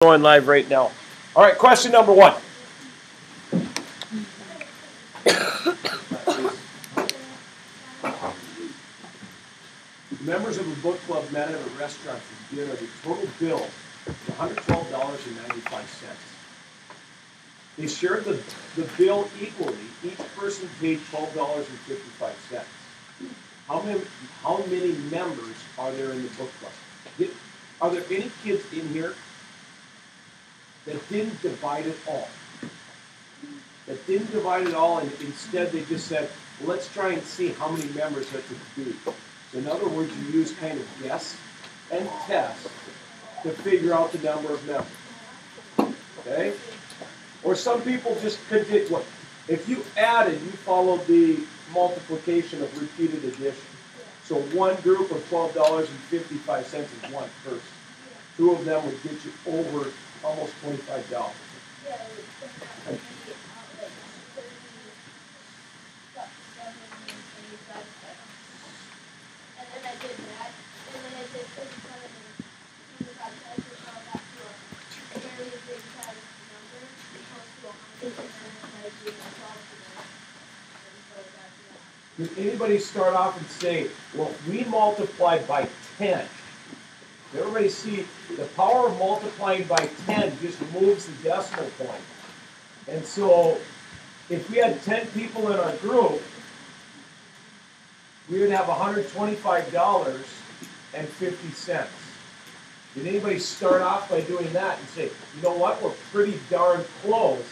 Going live right now. All right, question number one. Members of a book club met at a restaurant for dinner. The total bill was $112.95. They shared the bill equally. Each person paid $12.55. How many members are there in the book club? Are there any kids in here that didn't divide it all? That didn't divide it all, and instead they just said, well, let's try and see how many members that could be. So in other words, you use kind of guess and test to figure out the number of members. Okay? Or some people just could look. If you added, you followed the multiplication of repeated addition. So one group of $12.55 is one person. Two of them would get you over almost $25. Did anybody start off and say, well, if we multiply by 10, everybody see the power of multiplying by 10 just moves the decimal point. And so if we had 10 people in our group, we would have $125.50. Did anybody start off by doing that and say, you know what, we're pretty darn close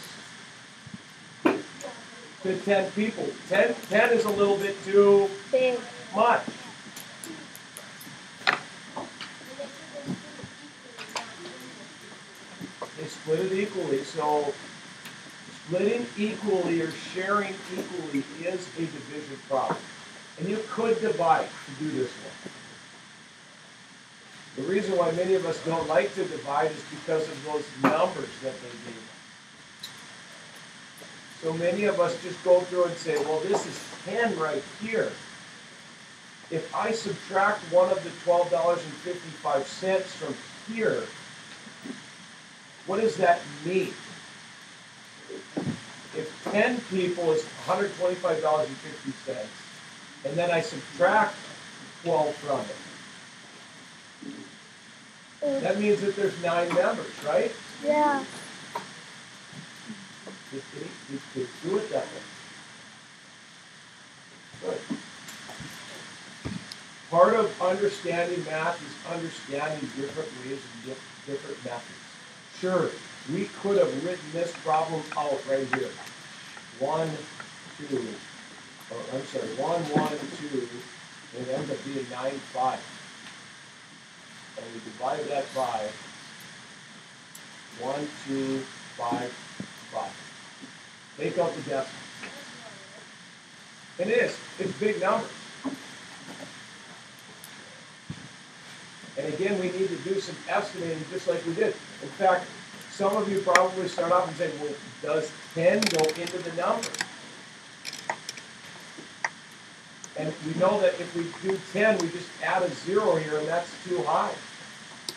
to 10 people. 10 is a little bit too big. Much. They split it equally, so splitting equally or sharing equally is a division problem. And you could divide to do this one. The reason why many of us don't like to divide is because of those numbers that they gave us. So many of us just go through and say, well, this is 10 right here. If I subtract one of the $12.55 from here, what does that mean? If 10 people is $125.50, and then I subtract 12 from it, that means that there's 9 members, right? Yeah. Just do it that way. Good. Part of understanding math is understanding different ways and different methods. Sure, we could have written this problem out right here. 1, 2, or I'm sorry, 1, 1, 2, and it ends up being 9, 5. And we divide that by 1, 2, 5, 5. Take out the decimal. And it's big numbers. And again, we need to do some estimating just like we did. In fact, some of you probably start off and say, well, does 10 go into the number? And we know that if we do 10, we just add a 0 here, and that's too high.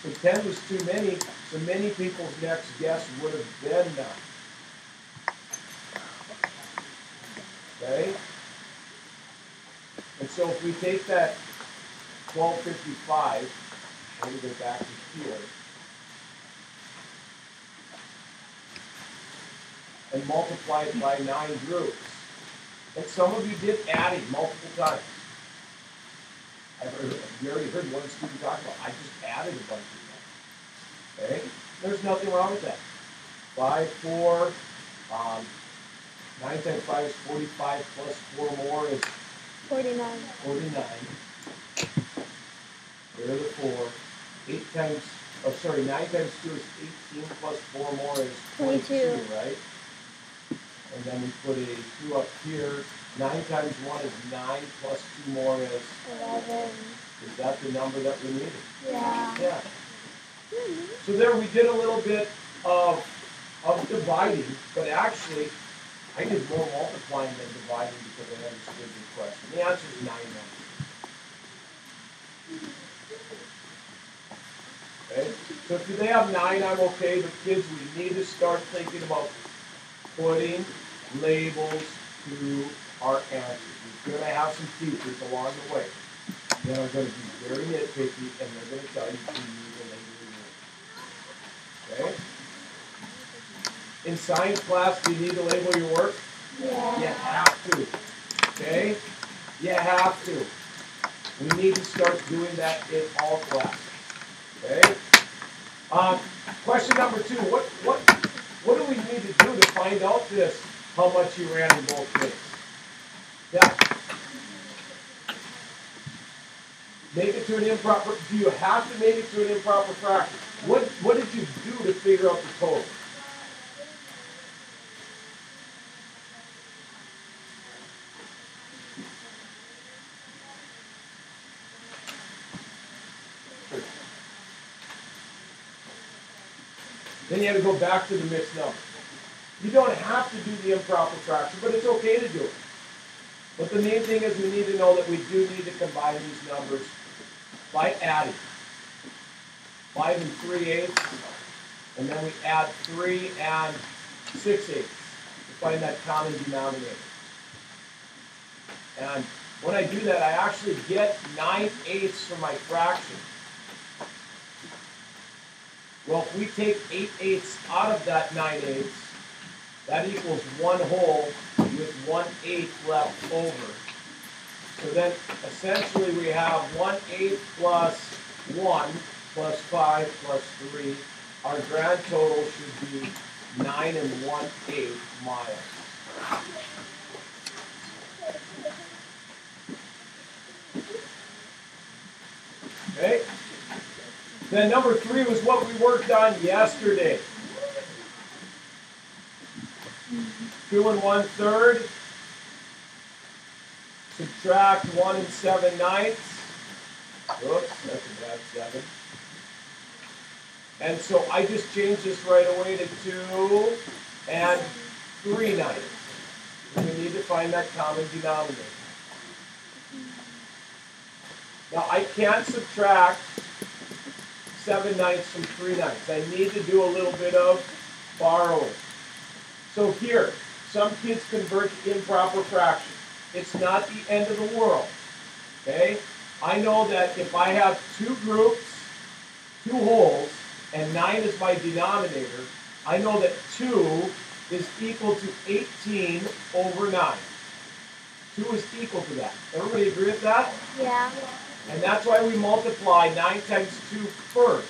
So 10 was too many, so many people's next guess would have been 9. Okay? And so if we take that 1255, let me go back to here, and multiply it by 9 groups. And some of you did adding multiple times. You already heard one student talk about, I just added a bunch of them. Okay? There's nothing wrong with that. 5, 4, 9 times 5 is 45, plus 4 more is 49. 49. There are the 4. 8 times, 9 times 2 is 18, plus 4 more is 22, right? And then we put a 2 up here. 9 times 1 is 9, plus 2 more is 11. Is that the number that we needed? Yeah. Yeah. So there we did a little bit of dividing, but actually I did more multiplying than dividing because I understood the question. The answer is 9 numbers. Okay? So if they have 9, I'm okay, but kids, we need to start thinking about putting labels to our answers. We're going to have some teachers along the way that are going to be very nitpicky, and they're going to tell you to use a label. Okay? In science class, do you need to label your work? Yeah. You have to. Okay? You have to. We need to start doing that in all classes. Okay? Question number 2. What do we need to do to find out this? How much you ran in both days? Yeah. Make it to an improper. Do you have to make it to an improper fraction? What did you do to figure out the total? Then you have to go back to the mixed number. You don't have to do the improper fraction, but it's okay to do it. But the main thing is we need to know that we do need to combine these numbers by adding 5 and 3/8, and then we add 3 and 6/8 to find that common denominator. And when I do that, I actually get 9/8 from my fraction. Well, if we take 8/8 out of that 9/8, that equals 1 whole with 1/8 left over. So then essentially we have 1/8 plus 1 plus 5 plus 3. Our grand total should be 9 1/8 miles. Okay? Then number 3 was what we worked on yesterday. 2 1/3. Subtract 1 7/9. Oops, that's a bad 7. And so I just changed this right away to 2 3/9. We need to find that common denominator. Now I can't subtract 7/9 from 3/9. I need to do a little bit of borrowing. So here, some kids convert to improper fraction. It's not the end of the world. Okay? I know that if I have 2 groups, 2 wholes, and 9 is my denominator, I know that 2 is equal to 18 over 9. 2 is equal to that. Everybody agree with that? Yeah. And that's why we multiply 9 times 2 first.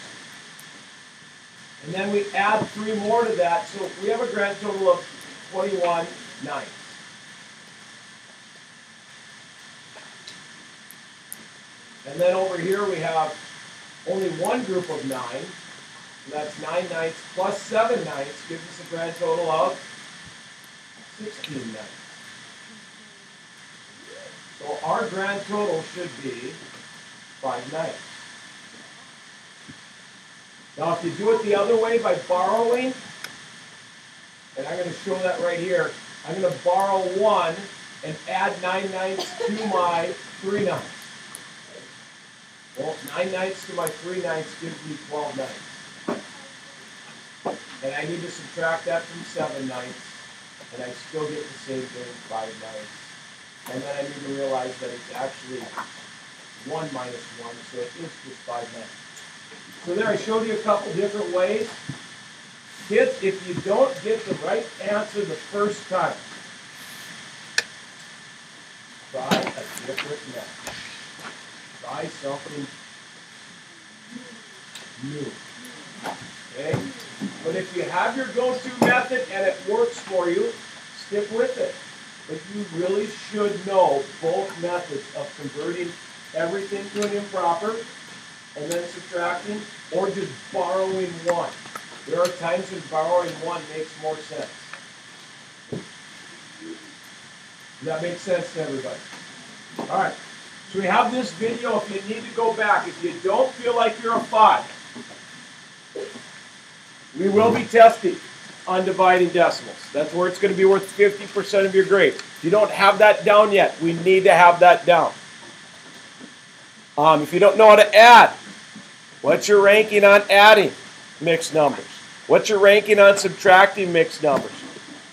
And then we add 3 more to that, so we have a grand total of 21/9. And then over here we have only one group of 9. So that's 9/9 plus 7/9 gives us a grand total of 16/9. So our grand total should be 5/9. Now if you do it the other way by borrowing, and I'm going to show that right here, I'm going to borrow 1 and add 9/9 to my 3/9. Well, 9/9 to my 3/9 gives me 12/9. And I need to subtract that from 7/9, and I still get the same thing, 5/9. And then I need to realize that it's actually 1 minus 1, so it is just 5/9. So there I showed you a couple different ways. Kids, if you don't get the right answer the first time, try a different method. Try something new. Okay? But if you have your go-to method and it works for you, stick with it. But you really should know both methods of converting everything to an improper and then subtracting, or just borrowing 1. There are times when borrowing 1 makes more sense. Does that make sense to everybody? All right. So we have this video. If you need to go back, if you don't feel like you're a 5, we will be testing on dividing decimals. That's where it's going to be worth 50% of your grade. If you don't have that down yet, we need to have that down. If you don't know how to add, What's your ranking on adding mixed numbers? What's your ranking on subtracting mixed numbers?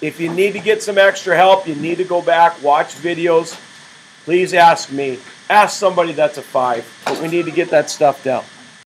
If you need to get some extra help, you need to go back, watch videos. Please ask me. Ask somebody that's a 5. But we need to get that stuff down.